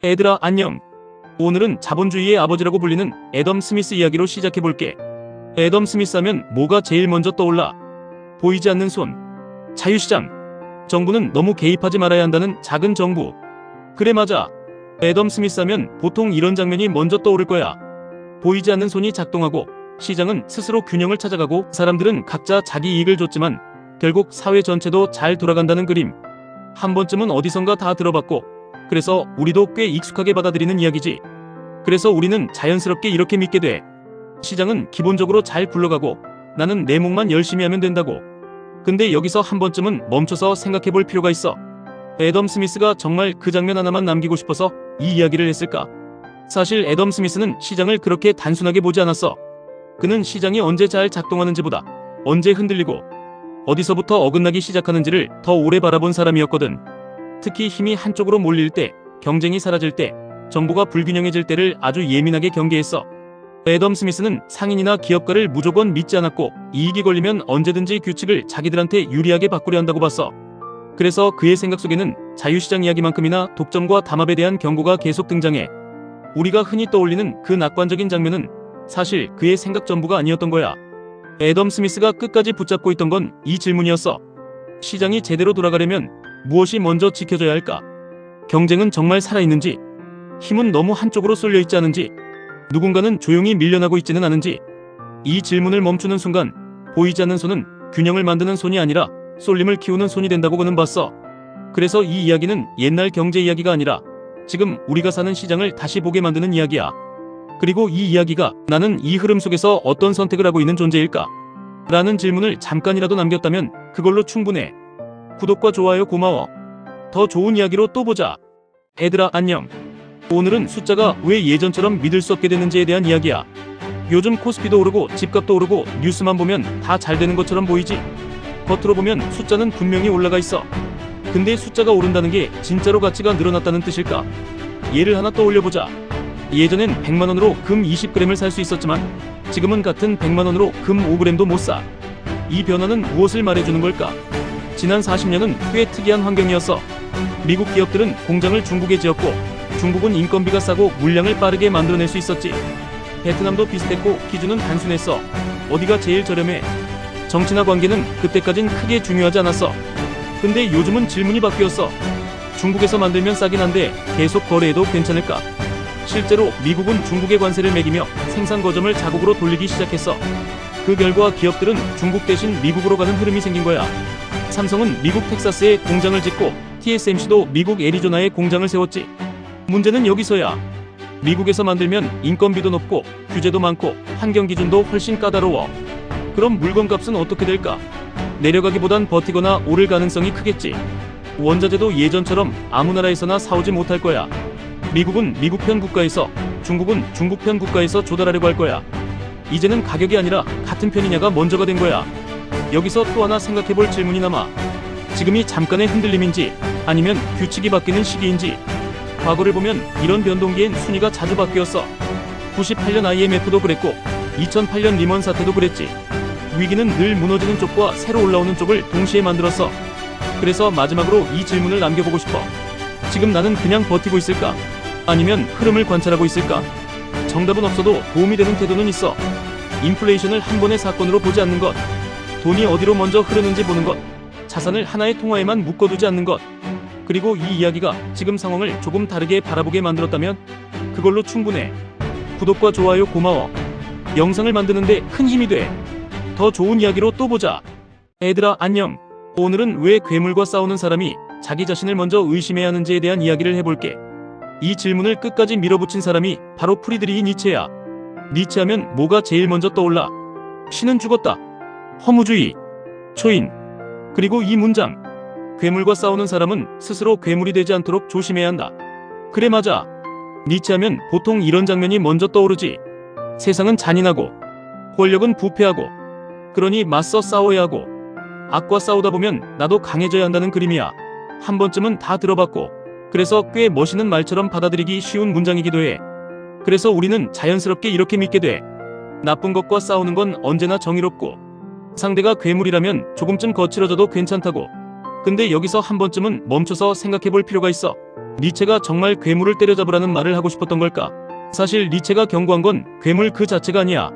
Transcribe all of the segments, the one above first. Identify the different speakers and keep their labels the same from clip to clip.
Speaker 1: 애들아 안녕. 오늘은 자본주의의 아버지라고 불리는 애덤 스미스 이야기로 시작해볼게. 애덤 스미스 하면 뭐가 제일 먼저 떠올라? 보이지 않는 손, 자유시장, 정부는 너무 개입하지 말아야 한다는 작은 정부. 그래 맞아. 애덤 스미스 하면 보통 이런 장면이 먼저 떠오를 거야. 보이지 않는 손이 작동하고 시장은 스스로 균형을 찾아가고 사람들은 각자 자기 이익을 줬지만 결국 사회 전체도 잘 돌아간다는 그림. 한 번쯤은 어디선가 다 들어봤고 그래서 우리도 꽤 익숙하게 받아들이는 이야기지. 그래서 우리는 자연스럽게 이렇게 믿게 돼. 시장은 기본적으로 잘 굴러가고 나는 내 몫만 열심히 하면 된다고. 근데 여기서 한 번쯤은 멈춰서 생각해 볼 필요가 있어. 애덤 스미스가 정말 그 장면 하나만 남기고 싶어서 이 이야기를 했을까? 사실 애덤 스미스는 시장을 그렇게 단순하게 보지 않았어. 그는 시장이 언제 잘 작동하는지보다 언제 흔들리고 어디서부터 어긋나기 시작하는지를 더 오래 바라본 사람이었거든. 특히 힘이 한쪽으로 몰릴 때, 경쟁이 사라질 때, 정보가 불균형해질 때를 아주 예민하게 경계했어. 애덤 스미스는 상인이나 기업가를 무조건 믿지 않았고 이익이 걸리면 언제든지 규칙을 자기들한테 유리하게 바꾸려 한다고 봤어. 그래서 그의 생각 속에는 자유시장 이야기만큼이나 독점과 담합에 대한 경고가 계속 등장해. 우리가 흔히 떠올리는 그 낙관적인 장면은 사실 그의 생각 전부가 아니었던 거야. 애덤 스미스가 끝까지 붙잡고 있던 건 이 질문이었어. 시장이 제대로 돌아가려면 무엇이 먼저 지켜져야 할까? 경쟁은 정말 살아있는지, 힘은 너무 한쪽으로 쏠려 있지 않은지, 누군가는 조용히 밀려나고 있지는 않은지. 이 질문을 멈추는 순간 보이지 않는 손은 균형을 만드는 손이 아니라 쏠림을 키우는 손이 된다고 그는 봤어. 그래서 이 이야기는 옛날 경제 이야기가 아니라 지금 우리가 사는 시장을 다시 보게 만드는 이야기야. 그리고 이 이야기가 나는 이 흐름 속에서 어떤 선택을 하고 있는 존재일까? 라는 질문을 잠깐이라도 남겼다면 그걸로 충분해. 구독과 좋아요 고마워. 더 좋은 이야기로 또 보자. 애들아 안녕. 오늘은 숫자가 왜 예전처럼 믿을 수 없게 됐는지에 대한 이야기야. 요즘 코스피도 오르고 집값도 오르고 뉴스만 보면 다 잘 되는 것처럼 보이지? 겉으로 보면 숫자는 분명히 올라가 있어. 근데 숫자가 오른다는 게 진짜로 가치가 늘어났다는 뜻일까? 예를 하나 떠올려보자. 예전엔 100만원으로 금 20g을 살 수 있었지만 지금은 같은 100만원으로 금 5g도 못 사. 이 변화는 무엇을 말해주는 걸까? 지난 40년은 꽤 특이한 환경이었어. 미국 기업들은 공장을 중국에 지었고 중국은 인건비가 싸고 물량을 빠르게 만들어낼 수 있었지. 베트남도 비슷했고 기준은 단순했어. 어디가 제일 저렴해? 정치나 관계는 그때까진 크게 중요하지 않았어. 근데 요즘은 질문이 바뀌었어. 중국에서 만들면 싸긴 한데 계속 거래해도 괜찮을까? 실제로 미국은 중국에 관세를 매기며 생산 거점을 자국으로 돌리기 시작했어. 그 결과 기업들은 중국 대신 미국으로 가는 흐름이 생긴 거야. 삼성은 미국 텍사스에 공장을 짓고 TSMC도 미국 애리조나에 공장을 세웠지. 문제는 여기서야. 미국에서 만들면 인건비도 높고 규제도 많고 환경 기준도 훨씬 까다로워. 그럼 물건값은 어떻게 될까? 내려가기보단 버티거나 오를 가능성이 크겠지. 원자재도 예전처럼 아무 나라에서나 사오지 못할 거야. 미국은 미국 편 국가에서, 중국은 중국 편 국가에서 조달하려고 할 거야. 이제는 가격이 아니라 같은 편이냐가 먼저가 된 거야. 여기서 또 하나 생각해볼 질문이 남아. 지금이 잠깐의 흔들림인지 아니면 규칙이 바뀌는 시기인지. 과거를 보면 이런 변동기엔 순위가 자주 바뀌었어. 98년 IMF도 그랬고 2008년 리먼 사태도 그랬지. 위기는 늘 무너지는 쪽과 새로 올라오는 쪽을 동시에 만들었어. 그래서 마지막으로 이 질문을 남겨보고 싶어. 지금 나는 그냥 버티고 있을까? 아니면 흐름을 관찰하고 있을까? 정답은 없어도 도움이 되는 태도는 있어. 인플레이션을 한 번의 사건으로 보지 않는 것, 돈이 어디로 먼저 흐르는지 보는 것, 자산을 하나의 통화에만 묶어두지 않는 것, 그리고 이 이야기가 지금 상황을 조금 다르게 바라보게 만들었다면 그걸로 충분해. 구독과 좋아요 고마워. 영상을 만드는데 큰 힘이 돼. 더 좋은 이야기로 또 보자. 애들아 안녕. 오늘은 왜 괴물과 싸우는 사람이 자기 자신을 먼저 의심해야 하는지에 대한 이야기를 해볼게. 이 질문을 끝까지 밀어붙인 사람이 바로 프리드리히 니체야. 니체하면 뭐가 제일 먼저 떠올라? 신은 죽었다. 허무주의. 초인. 그리고 이 문장. 괴물과 싸우는 사람은 스스로 괴물이 되지 않도록 조심해야 한다. 그래 맞아. 니체하면 보통 이런 장면이 먼저 떠오르지. 세상은 잔인하고 권력은 부패하고 그러니 맞서 싸워야 하고 악과 싸우다 보면 나도 강해져야 한다는 그림이야. 한 번쯤은 다 들어봤고 그래서 꽤 멋있는 말처럼 받아들이기 쉬운 문장이기도 해. 그래서 우리는 자연스럽게 이렇게 믿게 돼. 나쁜 것과 싸우는 건 언제나 정의롭고 상대가 괴물이라면 조금쯤 거칠어져도 괜찮다고. 근데 여기서 한 번쯤은 멈춰서 생각해 볼 필요가 있어. 니체가 정말 괴물을 때려잡으라는 말을 하고 싶었던 걸까? 사실 니체가 경고한 건 괴물 그 자체가 아니야.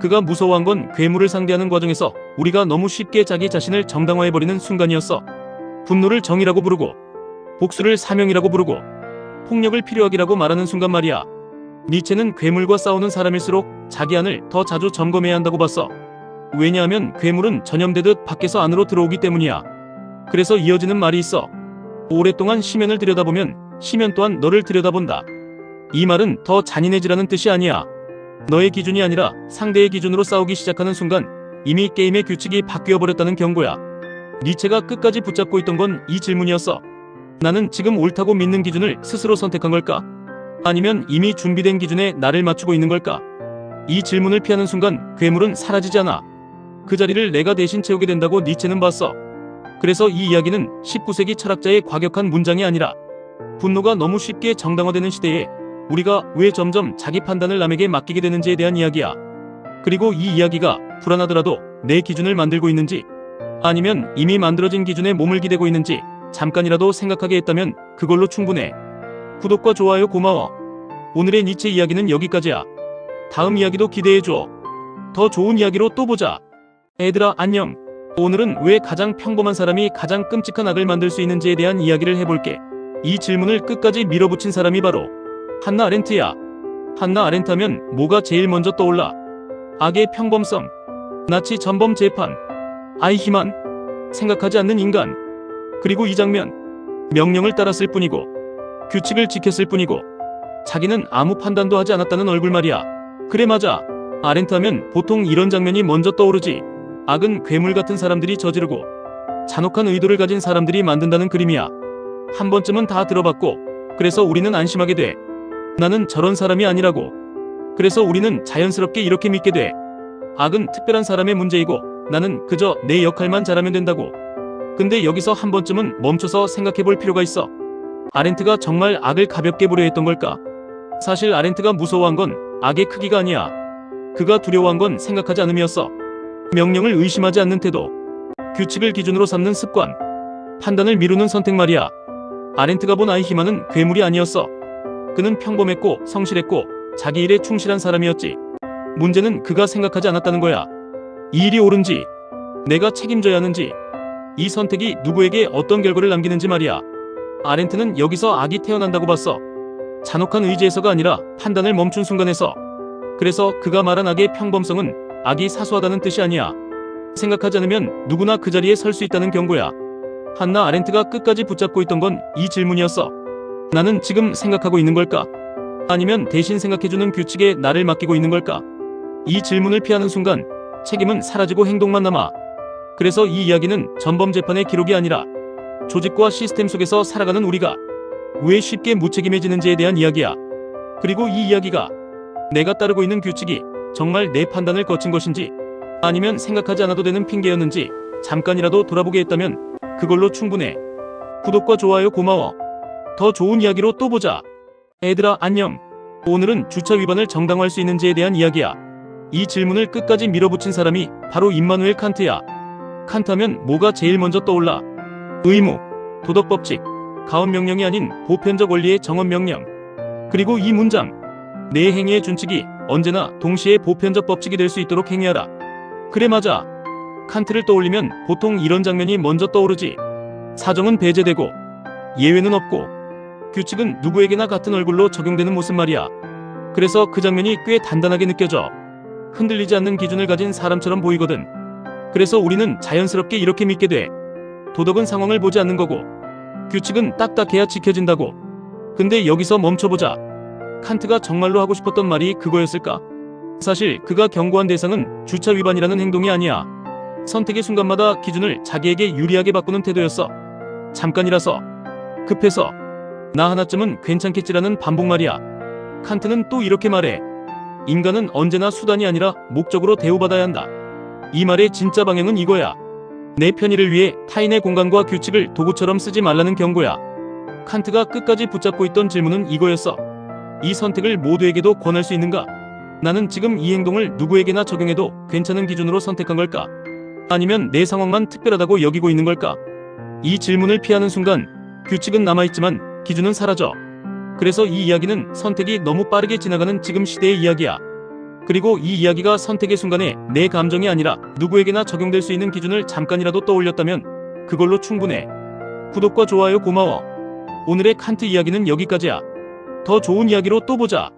Speaker 1: 그가 무서워한 건 괴물을 상대하는 과정에서 우리가 너무 쉽게 자기 자신을 정당화해버리는 순간이었어. 분노를 정의라고 부르고 복수를 사명이라고 부르고 폭력을 필요하기라고 말하는 순간 말이야. 니체는 괴물과 싸우는 사람일수록 자기 안을 더 자주 점검해야 한다고 봤어. 왜냐하면 괴물은 전염되듯 밖에서 안으로 들어오기 때문이야. 그래서 이어지는 말이 있어. 오랫동안 시면을 들여다보면 시면 또한 너를 들여다본다. 이 말은 더 잔인해지라는 뜻이 아니야. 너의 기준이 아니라 상대의 기준으로 싸우기 시작하는 순간 이미 게임의 규칙이 바뀌어버렸다는 경고야. 니체가 끝까지 붙잡고 있던 건 이 질문이었어. 나는 지금 옳다고 믿는 기준을 스스로 선택한 걸까? 아니면 이미 준비된 기준에 나를 맞추고 있는 걸까? 이 질문을 피하는 순간 괴물은 사라지지 않아. 그 자리를 내가 대신 채우게 된다고 니체는 봤어. 그래서 이 이야기는 19세기 철학자의 과격한 문장이 아니라 분노가 너무 쉽게 정당화되는 시대에 우리가 왜 점점 자기 판단을 남에게 맡기게 되는지에 대한 이야기야. 그리고 이 이야기가 불안하더라도 내 기준을 만들고 있는지 아니면 이미 만들어진 기준에 몸을 기대고 있는지 잠깐이라도 생각하게 했다면 그걸로 충분해. 구독과 좋아요 고마워. 오늘의 니체 이야기는 여기까지야. 다음 이야기도 기대해줘. 더 좋은 이야기로 또 보자. 얘들아 안녕. 오늘은 왜 가장 평범한 사람이 가장 끔찍한 악을 만들 수 있는지에 대한 이야기를 해볼게. 이 질문을 끝까지 밀어붙인 사람이 바로 한나 아렌트야. 한나 아렌트 하면 뭐가 제일 먼저 떠올라? 악의 평범성, 나치 전범 재판, 아이히만, 생각하지 않는 인간. 그리고 이 장면, 명령을 따랐을 뿐이고 규칙을 지켰을 뿐이고 자기는 아무 판단도 하지 않았다는 얼굴 말이야. 그래 맞아. 아렌트 하면 보통 이런 장면이 먼저 떠오르지. 악은 괴물 같은 사람들이 저지르고 잔혹한 의도를 가진 사람들이 만든다는 그림이야. 한 번쯤은 다 들어봤고 그래서 우리는 안심하게 돼. 나는 저런 사람이 아니라고. 그래서 우리는 자연스럽게 이렇게 믿게 돼. 악은 특별한 사람의 문제이고 나는 그저 내 역할만 잘하면 된다고. 근데 여기서 한 번쯤은 멈춰서 생각해 볼 필요가 있어. 아렌트가 정말 악을 가볍게 보려 했던 걸까? 사실 아렌트가 무서워한 건 악의 크기가 아니야. 그가 두려워한 건 생각하지 않음이었어. 명령을 의심하지 않는 태도, 규칙을 기준으로 삼는 습관, 판단을 미루는 선택 말이야. 아렌트가 본 아이히만은 괴물이 아니었어. 그는 평범했고 성실했고 자기 일에 충실한 사람이었지. 문제는 그가 생각하지 않았다는 거야. 이 일이 옳은지, 내가 책임져야 하는지, 이 선택이 누구에게 어떤 결과를 남기는지 말이야. 아렌트는 여기서 악이 태어난다고 봤어. 잔혹한 의지에서가 아니라 판단을 멈춘 순간에서. 그래서 그가 말한 악의 평범성은 악이 사소하다는 뜻이 아니야. 생각하지 않으면 누구나 그 자리에 설 수 있다는 경고야. 한나 아렌트가 끝까지 붙잡고 있던 건 이 질문이었어. 나는 지금 생각하고 있는 걸까? 아니면 대신 생각해주는 규칙에 나를 맡기고 있는 걸까? 이 질문을 피하는 순간 책임은 사라지고 행동만 남아. 그래서 이 이야기는 전범재판의 기록이 아니라 조직과 시스템 속에서 살아가는 우리가 왜 쉽게 무책임해지는지에 대한 이야기야. 그리고 이 이야기가 내가 따르고 있는 규칙이 정말 내 판단을 거친 것인지 아니면 생각하지 않아도 되는 핑계였는지 잠깐이라도 돌아보게 했다면 그걸로 충분해. 구독과 좋아요 고마워. 더 좋은 이야기로 또 보자. 얘들아 안녕. 오늘은 주차 위반을 정당화할 수 있는지에 대한 이야기야. 이 질문을 끝까지 밀어붙인 사람이 바로 임마누엘 칸트야. 칸트 하면 뭐가 제일 먼저 떠올라? 의무, 도덕법칙, 가언명령이 아닌 보편적 원리의 정언명령. 그리고 이 문장, 내 행위의 준칙이 언제나 동시에 보편적 법칙이 될 수 있도록 행위하라. 그래 맞아. 칸트를 떠올리면 보통 이런 장면이 먼저 떠오르지. 사정은 배제되고 예외는 없고 규칙은 누구에게나 같은 얼굴로 적용되는 모습 말이야. 그래서 그 장면이 꽤 단단하게 느껴져. 흔들리지 않는 기준을 가진 사람처럼 보이거든. 그래서 우리는 자연스럽게 이렇게 믿게 돼. 도덕은 상황을 보지 않는 거고 규칙은 딱딱해야 지켜진다고. 근데 여기서 멈춰보자. 칸트가 정말로 하고 싶었던 말이 그거였을까? 사실 그가 경고한 대상은 주차 위반이라는 행동이 아니야. 선택의 순간마다 기준을 자기에게 유리하게 바꾸는 태도였어. 잠깐이라서, 급해서, 나 하나쯤은 괜찮겠지라는 반복 말이야. 칸트는 또 이렇게 말해. 인간은 언제나 수단이 아니라 목적으로 대우받아야 한다. 이 말의 진짜 방향은 이거야. 내 편의를 위해 타인의 공간과 규칙을 도구처럼 쓰지 말라는 경고야. 칸트가 끝까지 붙잡고 있던 질문은 이거였어. 이 선택을 모두에게도 권할 수 있는가? 나는 지금 이 행동을 누구에게나 적용해도 괜찮은 기준으로 선택한 걸까? 아니면 내 상황만 특별하다고 여기고 있는 걸까? 이 질문을 피하는 순간 규칙은 남아있지만 기준은 사라져. 그래서 이 이야기는 선택이 너무 빠르게 지나가는 지금 시대의 이야기야. 그리고 이 이야기가 선택의 순간에 내 감정이 아니라 누구에게나 적용될 수 있는 기준을 잠깐이라도 떠올렸다면 그걸로 충분해. 구독과 좋아요 고마워. 오늘의 칸트 이야기는 여기까지야. 더 좋은 이야기로 또 보자.